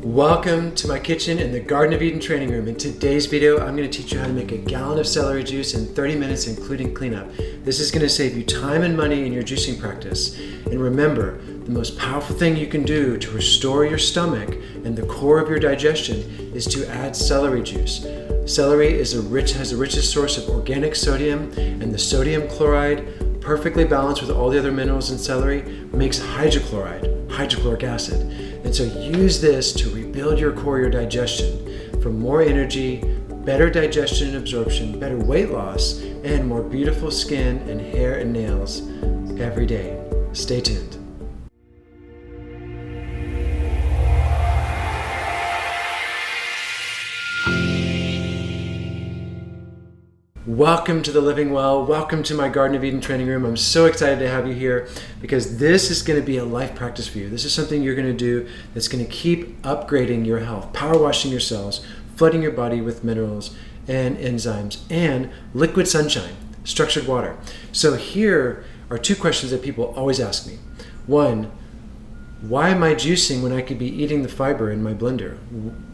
Welcome to my kitchen in the Garden of Eden training room. In today's video, I'm going to teach you how to make a gallon of celery juice in 30 minutes, including cleanup. This is going to save you time and money in your juicing practice. And remember, the most powerful thing you can do to restore your stomach and the core of your digestion is to add celery juice. Celery has the richest source of organic sodium, and the sodium chloride, perfectly balanced with all the other minerals in celery, makes hydrochloric acid. And so use this to rebuild your core, your digestion, for more energy, better digestion and absorption, better weight loss, and more beautiful skin and hair and nails every day. Stay tuned. Welcome to the Living Well. Welcome to my Garden of Eden training room. I'm so excited to have you here because this is going to be a life practice for you. This is something you're going to do that's going to keep upgrading your health, power washing your cells, flooding your body with minerals and enzymes, and liquid sunshine, structured water. So here are two questions that people always ask me. One, why am I juicing when I could be eating the fiber in my blender?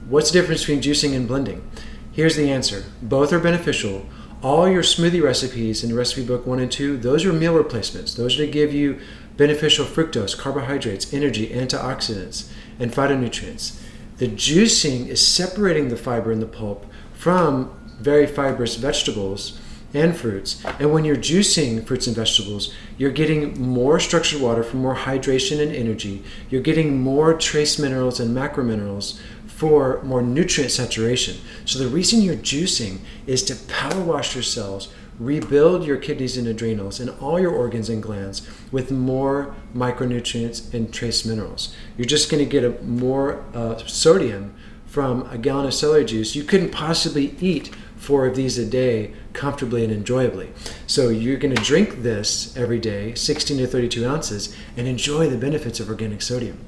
What's the difference between juicing and blending? Here's the answer. Both are beneficial. All your smoothie recipes in recipe book 1 and 2, those are meal replacements. Those are to give you beneficial fructose, carbohydrates, energy, antioxidants, and phytonutrients. The juicing is separating the fiber in the pulp from very fibrous vegetables and fruits. And when you're juicing fruits and vegetables, you're getting more structured water for more hydration and energy. You're getting more trace minerals and macrominerals for more nutrient saturation. So the reason you're juicing is to power wash your cells, rebuild your kidneys and adrenals and all your organs and glands with more micronutrients and trace minerals. You're just going to get more sodium from a gallon of celery juice. You couldn't possibly eat 4 of these a day comfortably and enjoyably. So you're going to drink this every day, 16 to 32 ounces, and enjoy the benefits of organic sodium.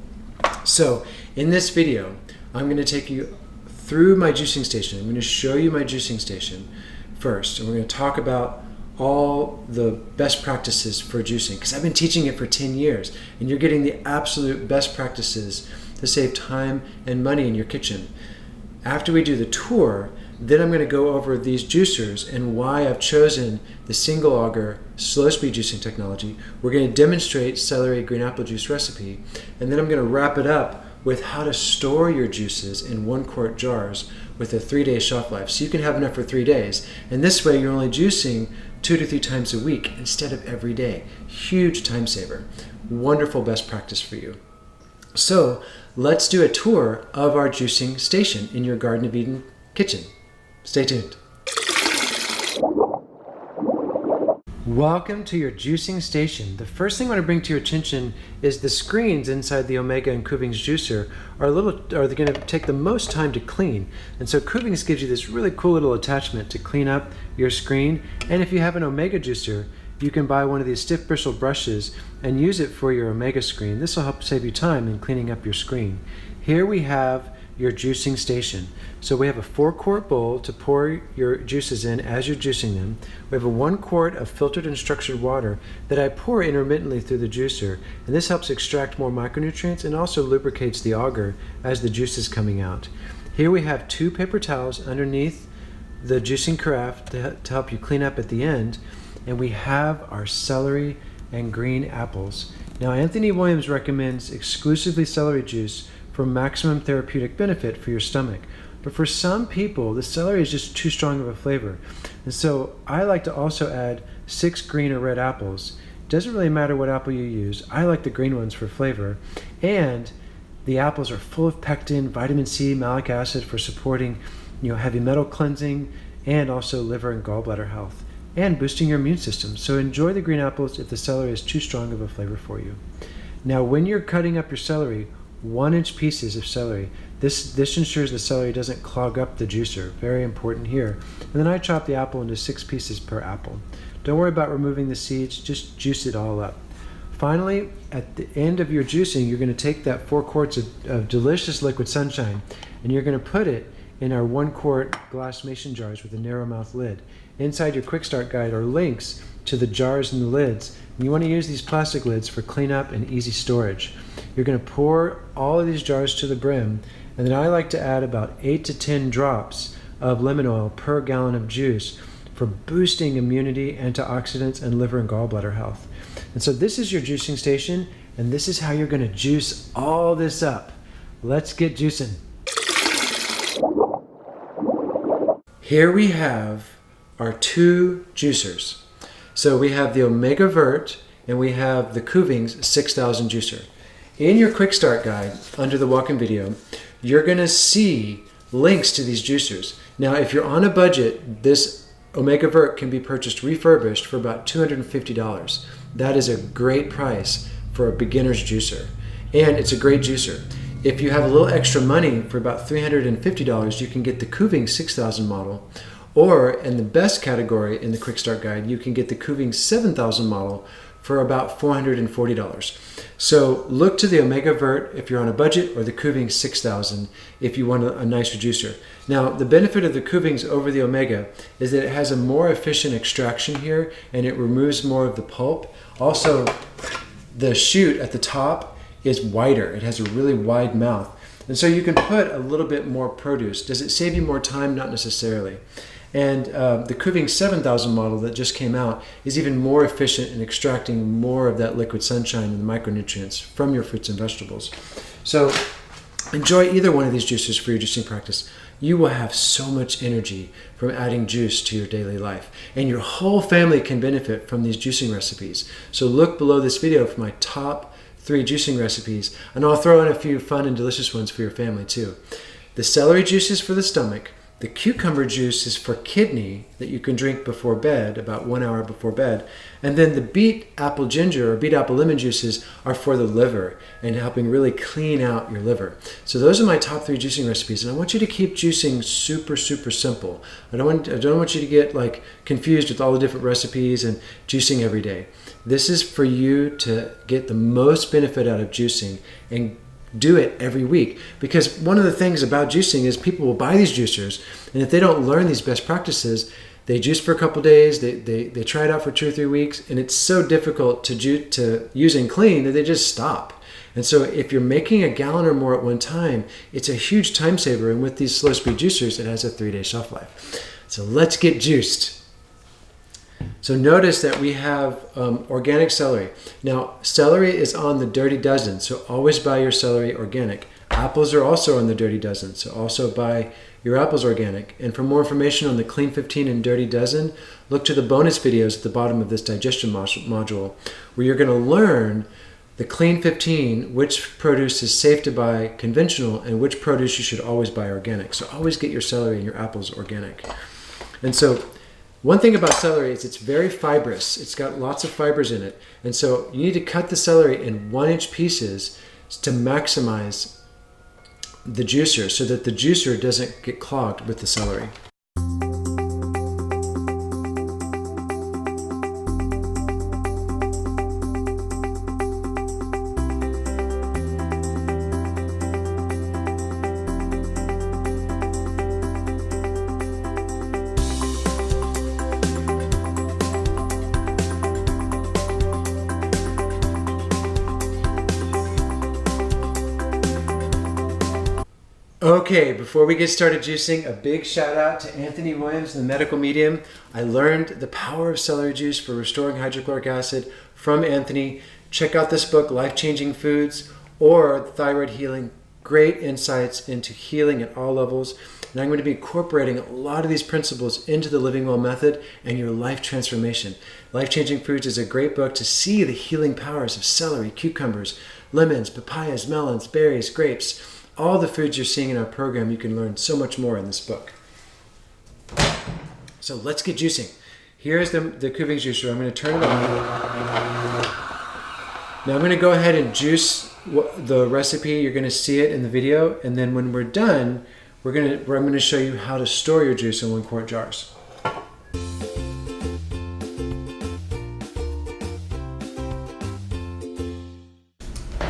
So in this video, I'm going to take you through my juicing station. I'm going to show you my juicing station first, and we're going to talk about all the best practices for juicing, because I've been teaching it for 10 years, and you're getting the absolute best practices to save time and money in your kitchen. After we do the tour, then I'm going to go over these juicers and why I've chosen the single auger slow speed juicing technology. We're going to demonstrate celery green apple juice recipe, and then I'm going to wrap it up with how to store your juices in 1 quart jars with a 3-day shelf life. So you can have enough for 3 days. And this way you're only juicing 2 to 3 times a week instead of every day. Huge time saver. Wonderful best practice for you. So let's do a tour of our juicing station in your Garden of Eden kitchen. Stay tuned. Welcome to your juicing station. The first thing I want to bring to your attention is the screens inside the Omega and Kuvings juicer are going to take the most time to clean. And so Kuvings gives you this really cool little attachment to clean up your screen. And if you have an Omega juicer, you can buy one of these stiff bristle brushes and use it for your Omega screen. This will help save you time in cleaning up your screen. Here we have your juicing station. So we have a 4-quart bowl to pour your juices in as you're juicing them. We have a 1 quart of filtered and structured water that I pour intermittently through the juicer, and this helps extract more micronutrients and also lubricates the auger as the juice is coming out. Here we have 2 paper towels underneath the juicing carafe to help you clean up at the end, and we have our celery and green apples. Now Anthony Williams recommends exclusively celery juice for maximum therapeutic benefit for your stomach. But for some people, the celery is just too strong of a flavor. And so I like to also add 6 green or red apples. It doesn't really matter what apple you use. I like the green ones for flavor. And the apples are full of pectin, vitamin C, malic acid for supporting heavy metal cleansing, and also liver and gallbladder health, and boosting your immune system. So enjoy the green apples if the celery is too strong of a flavor for you. Now when you're cutting up your celery, 1-inch pieces of celery. This ensures the celery doesn't clog up the juicer. Very important here. And then I chop the apple into 6 pieces per apple. Don't worry about removing the seeds, just juice it all up. Finally, at the end of your juicing, you're going to take that 4 quarts of delicious liquid sunshine, and you're going to put it in our 1 quart glass mason jars with a narrow mouth lid. Inside your quick start guide are links to the jars and the lids. And you want to use these plastic lids for cleanup and easy storage. You're going to pour all of these jars to the brim And then I like to add about 8 to 10 drops of lemon oil per gallon of juice for boosting immunity, antioxidants, and liver and gallbladder health. And so this is your juicing station, and this is how you're going to juice all this up. Let's get juicing. Here we have our 2 juicers. So we have the Omega Vert and we have the Kuvings 6000 juicer. In your quick start guide under the walk-in video, you're going to see links to these juicers. Now, if you're on a budget, this Omega Vert can be purchased refurbished for about $250. That is a great price for a beginner's juicer, and it's a great juicer. If you have a little extra money, for about $350, you can get the Kuvings 6000 model, or in the best category in the quick start guide, you can get the Kuvings 7000 model for about $440. So look to the Omega Vert if you're on a budget, or the Kuvings 6000 if you want a nicer juicer. Now, the benefit of the Kuvings over the Omega is that it has a more efficient extraction here, and it removes more of the pulp. Also, the chute at the top is wider. It has a really wide mouth. And so you can put a little bit more produce. Does it save you more time? Not necessarily. And the Kuvings 7000 model that just came out is even more efficient in extracting more of that liquid sunshine and the micronutrients from your fruits and vegetables. So enjoy either one of these juices for your juicing practice. You will have so much energy from adding juice to your daily life, and your whole family can benefit from these juicing recipes. So look below this video for my top 3 juicing recipes, and I'll throw in a few fun and delicious ones for your family too. The celery juice is for the stomach. The cucumber juice is for kidney that you can drink before bed, about 1 hour before bed. And then the beet apple ginger or beet apple lemon juices are for the liver and helping really clean out your liver. So those are my top 3 juicing recipes, and I want you to keep juicing super, super simple. I don't want you to get like confused with all the different recipes and juicing every day. This is for you to get the most benefit out of juicing and do it every week, because one of the things about juicing is people will buy these juicers, and if they don't learn these best practices, they juice for a couple days, they try it out for 2 or 3 weeks, and it's so difficult to use and clean that they just stop. And so if you're making a gallon or more at one time, it's a huge time saver, and with these slow speed juicers, it has a 3-day shelf life. So let's get juiced. So notice that we have organic celery. Now, celery is on the Dirty Dozen, so always buy your celery organic. Apples are also on the Dirty Dozen, so also buy your apples organic. And for more information on the Clean 15 and Dirty Dozen, look to the bonus videos at the bottom of this digestion module, where you're going to learn the Clean 15, which produce is safe to buy conventional and which produce you should always buy organic. So always get your celery and your apples organic. And so one thing about celery is it's very fibrous. It's got lots of fibers in it. And so you need to cut the celery in 1-inch pieces to maximize the juicer so that the juicer doesn't get clogged with the celery. Okay, before we get started juicing, a big shout out to Anthony Williams, the medical medium. I learned the power of celery juice for restoring hydrochloric acid from Anthony. Check out this book, LifeChanging Foods or Thyroid Healing. Great insights into healing at all levels. And I'm going to be incorporating a lot of these principles into the Living Well method and your life transformation. LifeChanging Foods is a great book to see the healing powers of celery, cucumbers, lemons, papayas, melons, berries, grapes. All the foods you're seeing in our program, you can learn so much more in this book. So let's get juicing. Here's the Kuvings juicer. I'm going to turn it on. Now I'm going to go ahead and juice the recipe. You're going to see it in the video. And then when we're done, I'm going to show you how to store your juice in 1-quart jars.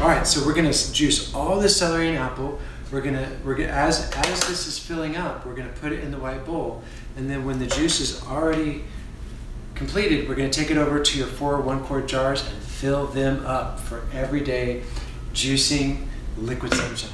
All right, so we're gonna juice all the celery and apple. We're gonna as this is filling up, we're gonna put it in the white bowl, and then when the juice is already completed, we're gonna take it over to your 4 1-quart jars and fill them up for everyday juicing liquid sunshine.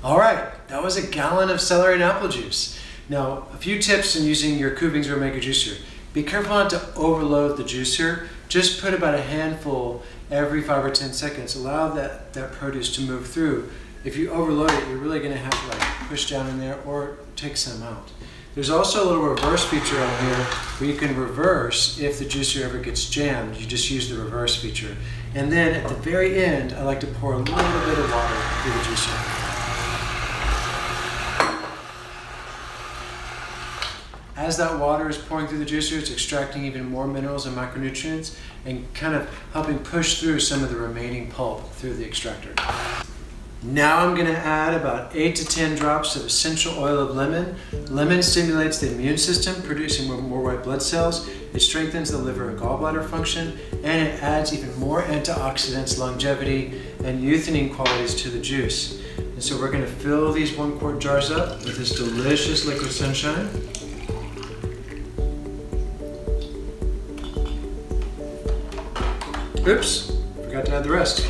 All right, that was a gallon of celery and apple juice. Now, a few tips in using your Kuvings or Mega Juicer. Be careful not to overload the juicer. Just put about a handful every 5 or 10 seconds. Allow that produce to move through. If you overload it, you're really going to have to push down in there or take some out. There's also a little reverse feature on here where you can reverse if the juicer ever gets jammed. You just use the reverse feature. And then at the very end, I like to pour a little bit of water through the juicer. As that water is pouring through the juicer, it's extracting even more minerals and micronutrients and kind of helping push through some of the remaining pulp through the extractor. Now I'm going to add about 8 to 10 drops of essential oil of lemon. Lemon stimulates the immune system, producing more white blood cells. It strengthens the liver and gallbladder function, and it adds even more antioxidants, longevity, and youthening qualities to the juice. And so we're going to fill these 1 quart jars up with this delicious liquid sunshine. Oops, forgot to add the rest.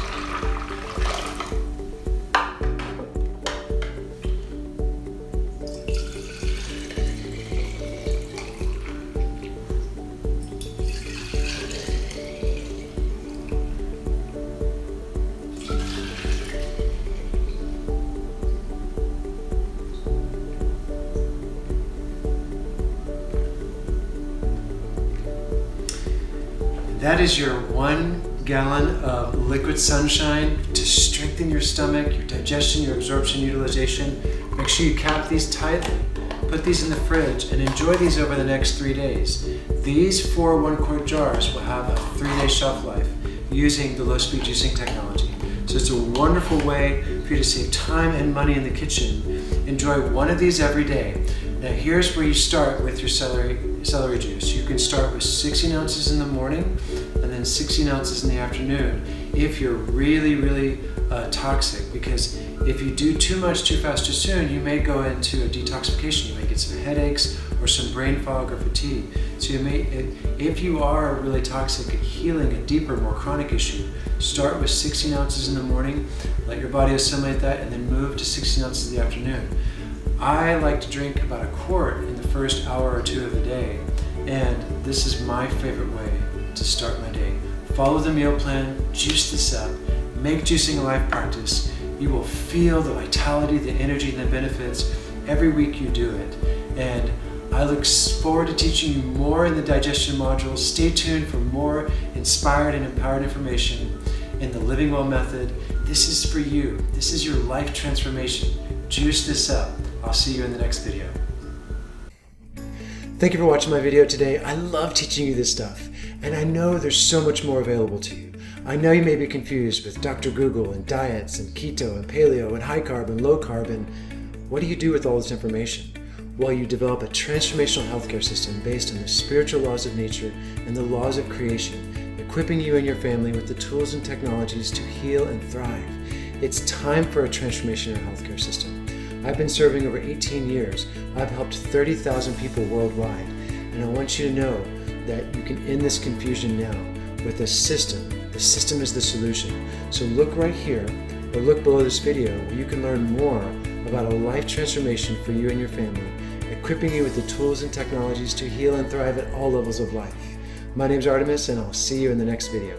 That is your 1 gallon of liquid sunshine to strengthen your stomach, your digestion, your absorption, utilization. Make sure you cap these tightly. Put these in the fridge and enjoy these over the next 3 days. These 4 1 quart jars will have a 3-day shelf life using the low-speed juicing technology. So it's a wonderful way for you to save time and money in the kitchen. Enjoy 1 of these every day. Now here's where you start with your celery juice. You can start with 16 ounces in the morning and then 16 ounces in the afternoon if you're really toxic, because if you do too much too fast too soon, you may go into a detoxification. You may get some headaches or some brain fog or fatigue. So if you are really toxic at healing a deeper, more chronic issue, start with 16 ounces in the morning, let your body assimilate that, and then move to 16 ounces in the afternoon. I like to drink about a quart in the first hour or 2 of the day, and this is my favorite way to start my day. Follow the meal plan, juice this up, make juicing a life practice. You will feel the vitality, the energy, and the benefits every week you do it. And I look forward to teaching you more in the digestion module. Stay tuned for more inspired and empowered information in the Living Well method. This is for you. This is your life transformation. Juice this up. I'll see you in the next video. Thank you for watching my video today. I love teaching you this stuff, and I know there's so much more available to you. I know you may be confused with Dr. Google and diets and keto and paleo and high carb and low carb, and what do you do with all this information? Well, you develop a transformational healthcare system based on the spiritual laws of nature and the laws of creation, equipping you and your family with the tools and technologies to heal and thrive. It's time for a transformation in our healthcare system. I've been serving over 18 years. I've helped 30,000 people worldwide. And I want you to know that you can end this confusion now with a system. The system is the solution. So look right here or look below this video where you can learn more about a life transformation for you and your family, equipping you with the tools and technologies to heal and thrive at all levels of life. My name is Arttemis, and I'll see you in the next video.